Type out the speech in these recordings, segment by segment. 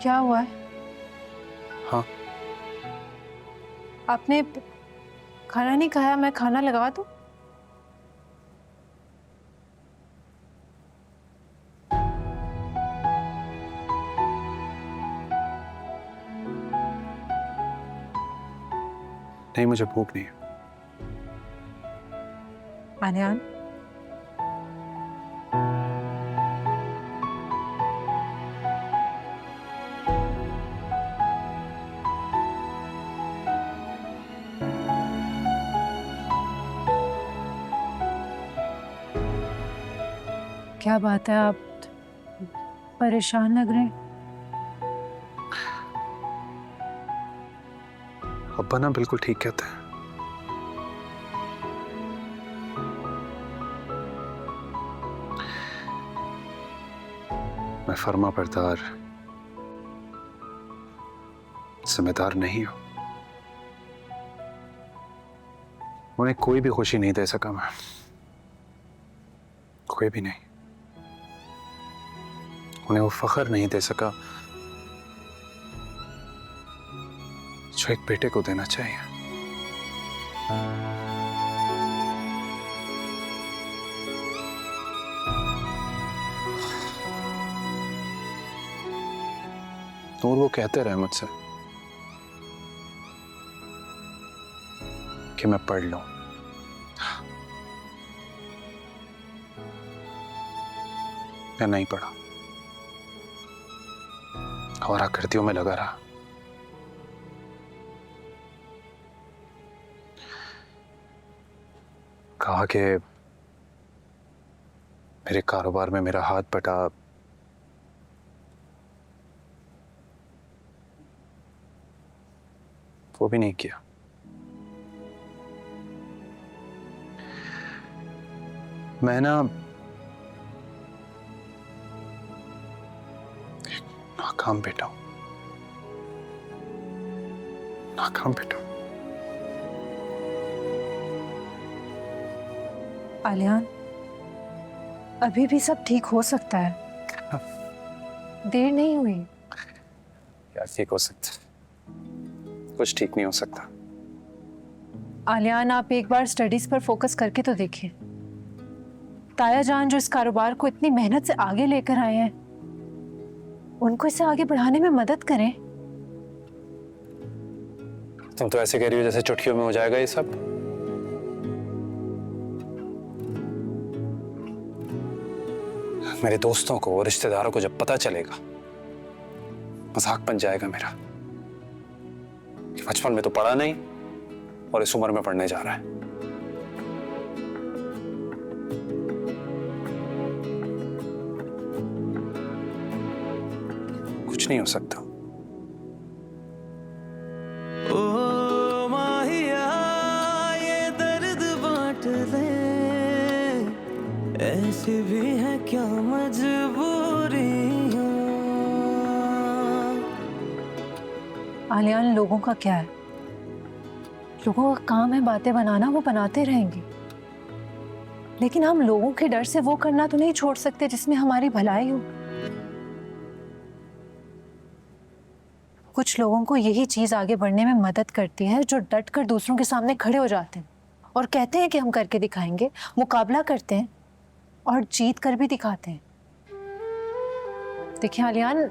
क्या हुआ है? हाँ, आपने खाना नहीं खाया? मैं खाना लगा दूं? नहीं मुझे भूख नहीं है। आलियान, क्या बात है? आप परेशान लग रहे हैं। अब्बा ना बिल्कुल ठीक कहते हैं। मैं फर्मा बरदार जिम्मेदार नहीं हूं। उन्हें कोई भी खुशी नहीं दे सका मैं, कोई भी नहीं। उन्हें वो फख्र नहीं दे सका जो एक बेटे को देना चाहिए। और वो कहते रहे मुझसे कि मैं पढ़ लूं। मैं नहीं पढ़ा, आवारा गर्दियों में लगा रहा। कहा कि मेरे कारोबार में मेरा हाथ बटा, वो भी नहीं किया। मैं ना नाकाम बेटा हूं, नाकाम बेटा हूं। आलियान, अभी भी सब ठीक हो सकता है। देर नहीं हुई। क्या ठीक हो सकता? कुछ ठीक नहीं हो सकता। आलियान, आप एक बार स्टडीज पर फोकस करके तो देखिए। ताया जान जो इस कारोबार को इतनी मेहनत से आगे लेकर आए हैं, उनको इसे आगे बढ़ाने में मदद करें। तुम तो ऐसे कह रही हो जैसे चुटकियों में हो जाएगा ये सब। मेरे दोस्तों को, रिश्तेदारों को जब पता चलेगा, मजाक बन जाएगा मेरा कि बचपन में तो पढ़ा नहीं और इस उम्र में पढ़ने जा रहा है। कुछ नहीं हो सकता। ओ माहिया ये दर्द बांट ले, ऐसी भी है क्या मजबूरियां। आलियान, लोगों का क्या है? लोगों का काम है बातें बनाना, वो बनाते रहेंगे। लेकिन हम लोगों के डर से वो करना तो नहीं छोड़ सकते जिसमें हमारी भलाई हो। कुछ लोगों को यही चीज आगे बढ़ने में मदद करती है, जो डट कर दूसरों के सामने खड़े हो जाते हैं और कहते हैं कि हम करके दिखाएंगे, मुकाबला करते हैं और जीत कर भी दिखाते हैं। देखिए आलियान,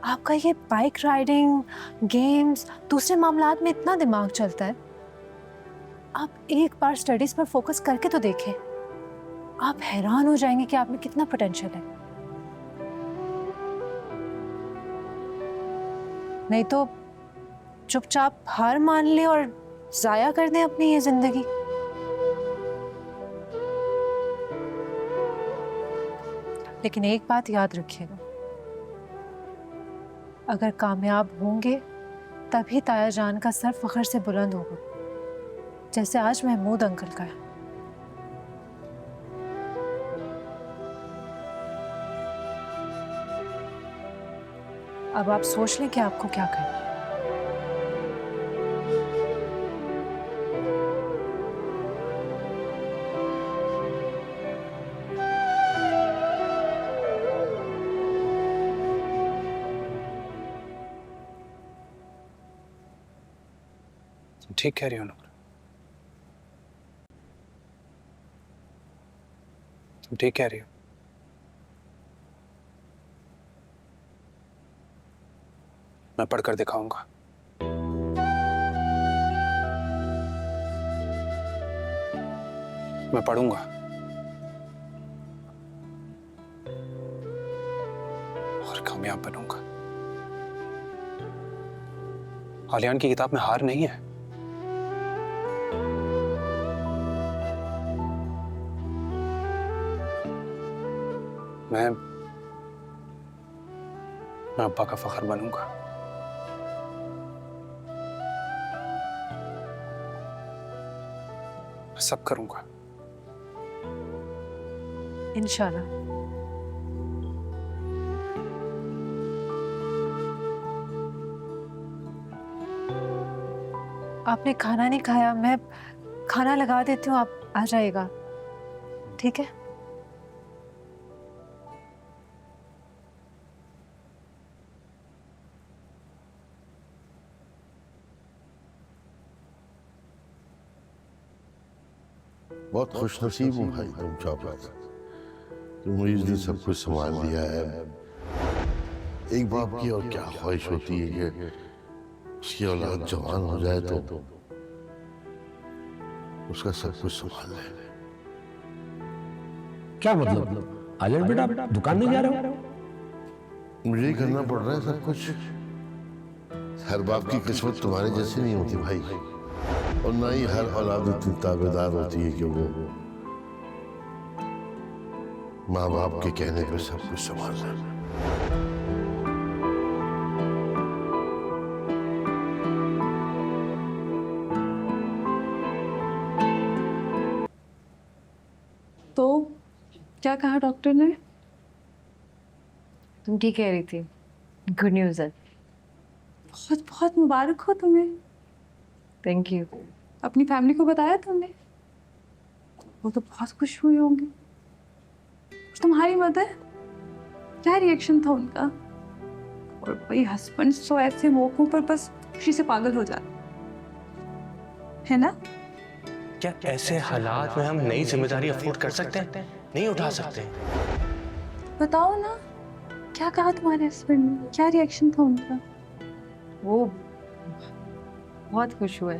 आपका ये बाइक राइडिंग, गेम्स, दूसरे मामलात में इतना दिमाग चलता है। आप एक बार स्टडीज पर फोकस करके तो देखें। आप हैरान हो जाएंगे कि आप में कितना पोटेंशियल है। नहीं तो चुपचाप हार मान लें और जाया कर दें अपनी ये जिंदगी। लेकिन एक बात याद रखिएगा, अगर कामयाब होंगे तभी ताया जान का सर फख्र से बुलंद होगा, जैसे आज महमूद अंकल का है। अब आप सोच लें कि आपको क्या करना है। ठीक कह रही हो नूर, तुम ठीक कह रही हो। मैं पढ़कर दिखाऊंगा। मैं पढ़ूंगा और कामयाब बनूंगा। आलियान की किताब में हार नहीं है। मैं अब्बा का फख्र बनूंगा। मैं सब करूंगा इंशाल्लाह। आपने खाना नहीं खाया, मैं खाना लगा देती हूँ, आप आ जाइएगा, ठीक है? बहुत खुशनसीब हूँ भाई तुम शौकत, तुमने इस दिन सब कुछ संभाल लिया है। एक बाप की और क्या ख्वाहिश होती है कि उसकी औलाद जवान हो जाए तो उसका सब कुछ संभाल ले। क्या मतलब? आलियान बेटा दुकान नहीं जा रहे हो? मुझे ही करना पड़ रहा है सब कुछ। हर बाप की किस्मत तुम्हारे जैसी नहीं होती भाई, और ना ही हर औलाद इतनी ताबेदार होती है कि वो माँ बाप के कहने पर सब कुछ संभाल ले। तो क्या कहा डॉक्टर ने? तुम ठीक कह रही थी, गुड न्यूज़ है। बहुत बहुत मुबारक हो तुम्हें। Thank you. अपनी फैमिली को बताया तुमने? वो तो बहुत खुश हुई होंगी। तुम्हारी मदर, क्या रिएक्शन था उनका? और भाई हस्बैंड तो ऐसे मौकों पर बस खुशी से पागल हो जाते है ना? क्या ऐसे हालात में हम नई जिम्मेदारी अफोर्ड कर सकते हैं? नहीं उठा सकते? बताओ ना, क्या कहा तुम्हारे हस्बैंड ने? क्या रिएक्शन था उनका? वो बहुत खुश हुए।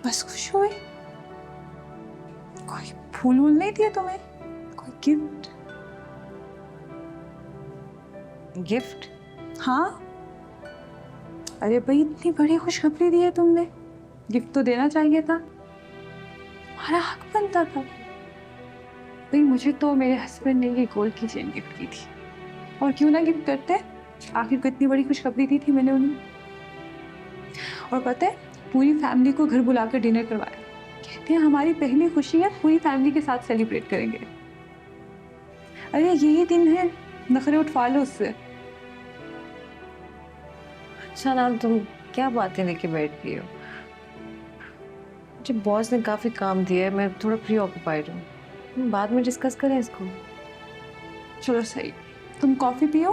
बस खुश हुए? कोई फूल वूल नहीं दिया तुम्हें? कोई गिफ्ट? गिफ्ट? हाँ, अरे भाई इतनी बड़ी खुशखबरी दी है तुमने, गिफ्ट तो देना चाहिए था, हमारा हक बनता था। भाई मुझे तो मेरे हस्बैंड ने ये गोल्ड की चेन गिफ्ट की थी, और क्यों ना गिफ्ट करते, आखिर को इतनी बड़ी खुशखबरी दी थी मैंने उन्हें। और पता है, पूरी फैमिली को घर बुला कर डिनर करवाया। कहते हैं हमारी पहली खुशी है, पूरी फैमिली के साथ सेलिब्रेट करेंगे। अरे यही दिन है, नखरे उठवा लो उससे। अच्छा ना, तुम क्या बातें लेके बैठ गई हो? मुझे बॉस ने काफी काम दिया है, मैं थोड़ा प्री ऑक्यूपाइड हूँ। हम बाद में डिस्कस करें इसको। चलो सही, तुम कॉफी पियो,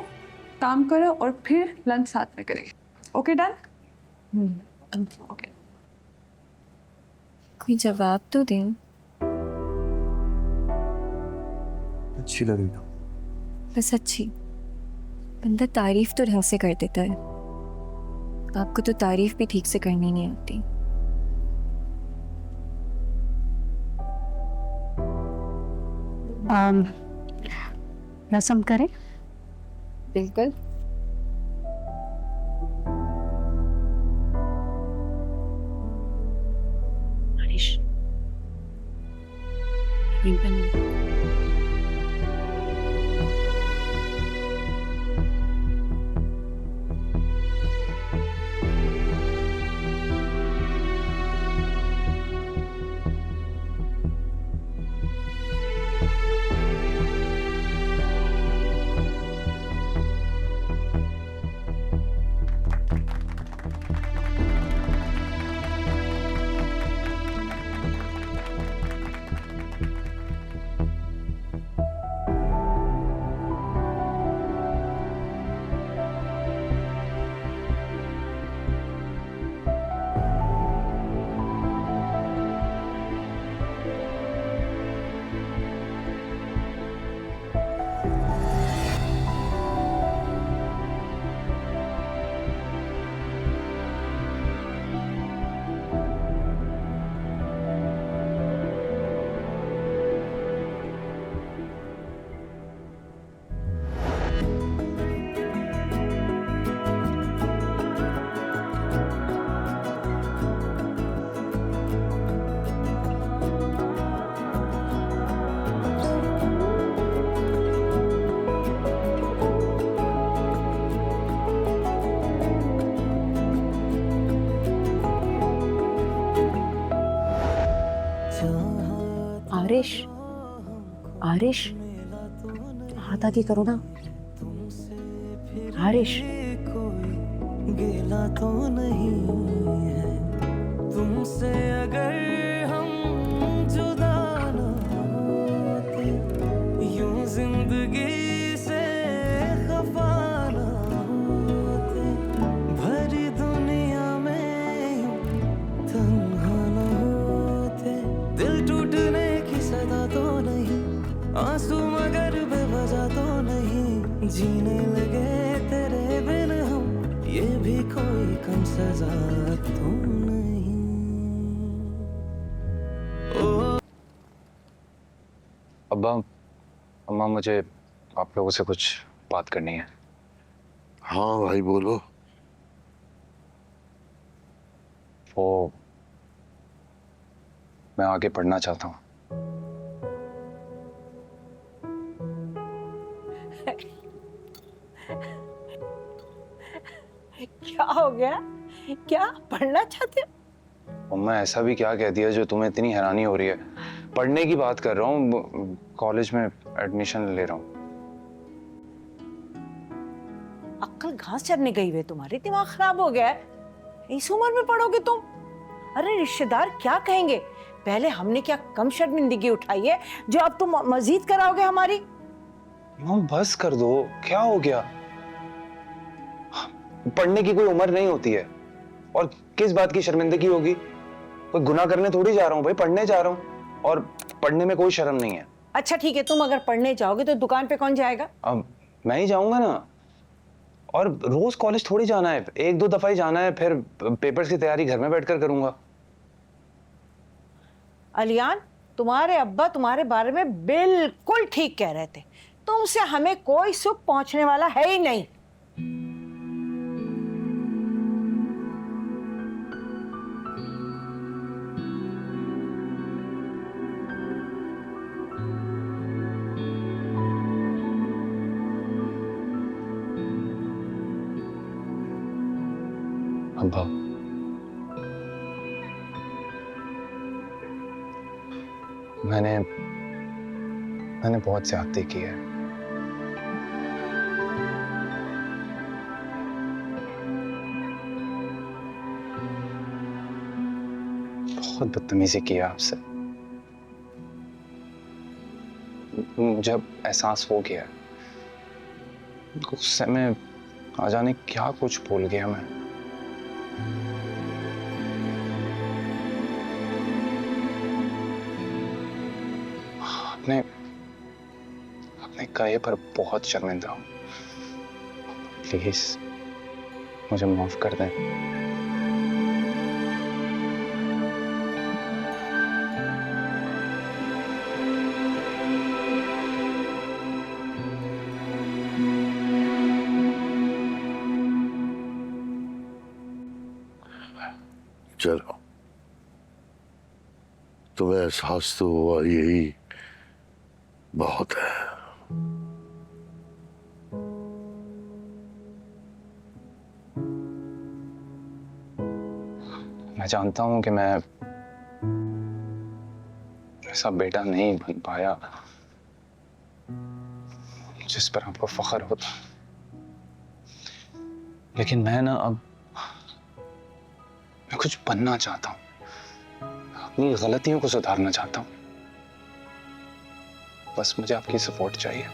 काम करो, और फिर लंच साथ में करेंगे। Okay done? ओके। कोई जवाब तो दें। अच्छी लग रही हो। बस अच्छी, बंदा तारीफ तो ढंग से कर देता है, आपको तो तारीफ भी ठीक से करनी नहीं आती। रसम करें? बिल्कुल। आरिश, आरिश, हाथ आगे करो ना। आरिश, गिला तो नहीं है तुमसे अगर हम जुदा न होते, यूं जिंदगी से खफा न होते, भरी दुनिया में यूं तन्हा न होते, दिल टूटने की सदा तो नहीं, आंसू मगर बेवजह तो नहीं, जीने लगे तेरे बिन हम, ये भी कोई कम सजा तो नहीं। अब्बा, अम्मा, मुझे आप लोगों से कुछ बात करनी है। हाँ भाई बोलो। वो मैं आगे पढ़ना चाहता हूँ। क्या हो गया? क्या पढ़ना चाहते हो? अम्मा, ऐसा भी क्या कह दिया जो तुम्हें इतनी हैरानी हो रही है? पढ़ने की बात कर रहा हूँ, कॉलेज में एडमिशन ले रहा हूँ। अक्ल घास चरने गई हुई, तुम्हारी दिमाग खराब हो गया है। इस उम्र में पढ़ोगे तुम? अरे रिश्तेदार क्या कहेंगे? पहले हमने क्या कम शर्मिंदगी उठाई है जो अब तुम मजीद कराओगे हमारी? मम, बस कर दो, क्या हो गया? पढ़ने की कोई उम्र नहीं होती है, और किस बात की शर्मिंदगी होगी? कोई गुनाह करने थोड़ी जा रहा हूँ भाई, पढ़ने जा रहा हूँ, और पढ़ने में कोई शर्म नहीं है। अच्छा ठीक है, तुम अगर पढ़ने जाओगे तो दुकान पे कौन जाएगा? अब मैं ही जाऊंगा ना, और रोज कॉलेज थोड़ी जाना है, एक दो दफा ही जाना है, फिर पेपर्स की तैयारी घर में बैठकर करूंगा। अलियान, तुम्हारे अब्बा तुम्हारे बारे में बिल्कुल ठीक कह रहे थे, तुमसे हमें कोई सुख पहुंचने वाला है ही नहीं। अब्बा, मैंने बहुत ज्यादती की है। बहुत बदतमीजी की है आपसे। जब एहसास हो गया, गुस्से में आ जाने क्या कुछ भूल गया मैं। अपने कहे पर बहुत शर्मिंदा हूं। प्लीज मुझे माफ कर दें। चलो, तुम्हें एहसास तो हुआ, यही बहुत है। मैं जानता हूं कि मैं ऐसा बेटा नहीं बन पाया जिस पर आपको फख्र होता, लेकिन मैं कुछ बनना चाहता हूं, अपनी गलतियों को सुधारना चाहता हूं। बस मुझे आपकी सपोर्ट चाहिए।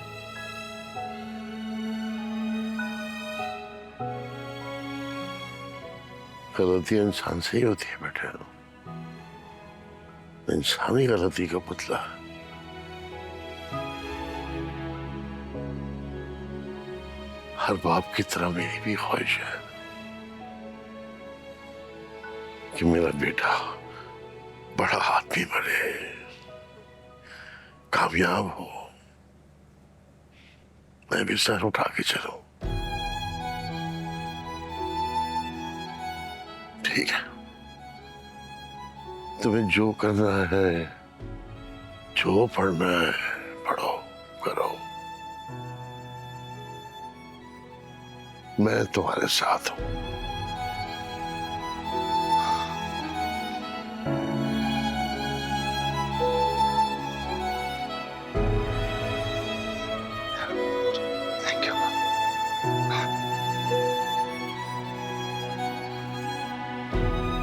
गलतियां इंसान से ही होती है बेटे, इंसानी गलती का पुतला। हर बाप की तरह मेरी भी ख्वाहिश है कि मेरा बेटा बड़ा आदमी बने, कामयाब हो, मैं भी सर उठा के चलूं। ठीक है, तुम्हें जो करना है, जो पढ़ना है, पढ़ो, करो। मैं तुम्हारे साथ हूं।